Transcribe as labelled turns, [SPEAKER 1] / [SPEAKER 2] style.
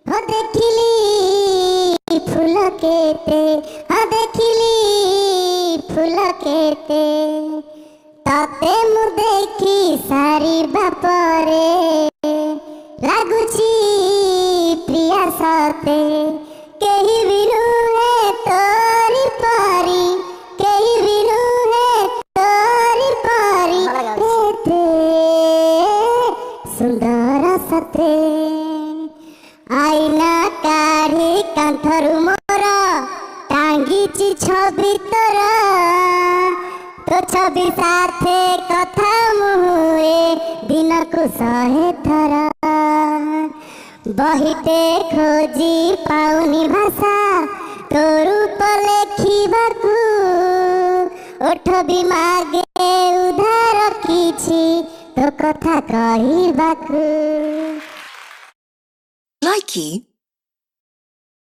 [SPEAKER 1] हो देखिली फूल केते, हो देखिली फूल केते, तते मु देखी सारी बापरे लागुची प्रिया सते, केही भी नुहे तोरी परी, केही भी नुहे तोरी परी, एते सुंदर सते आईना काढ़ी कांथरु मोर टांगीची छवि तोरा, तो छवि साथे कथा मुहुए दिन को 100 थर, बहिते खोजी पाउनी भाषा तो रूप लेखिबाकू, ओठ भी मागे उधार किछि तो कथा कहिबाकू।
[SPEAKER 2] Likey